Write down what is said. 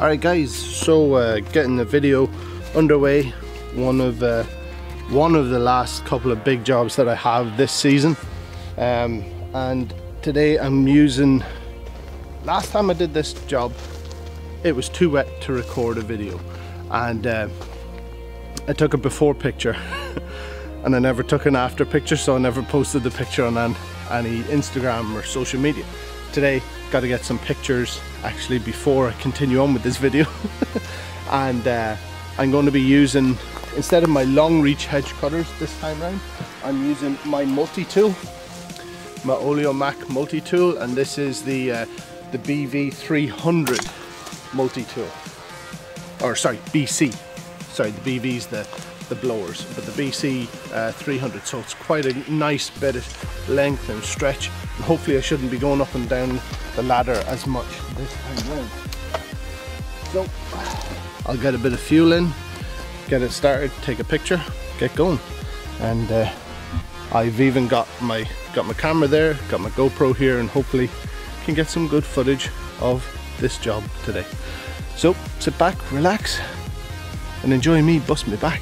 Alright guys, so getting the video underway. One of the last couple of big jobs that I have this season, and today I'm using, last time I did this job it was too wet to record a video, and I took a before picture and I never took an after picture, so I never posted the picture on any Instagram or social media. Today got to get some pictures actually before I continue on with this video. And I'm going to be using, instead of my long reach hedge cutters this time round, I'm using my Multitool, my OleoMac Multitool, and this is the BV300 Multitool, or sorry, BC. Sorry, the BV's the blowers, but the BC 300. So it's quite a nice bit of length and stretch, and hopefully I shouldn't be going up and down the ladder as much this time round. So I'll get a bit of fuel in, get it started, take a picture, get going. And I've even got my camera there, got my GoPro here, and hopefully can get some good footage of this job today. So sit back, relax, and enjoy me busting my back.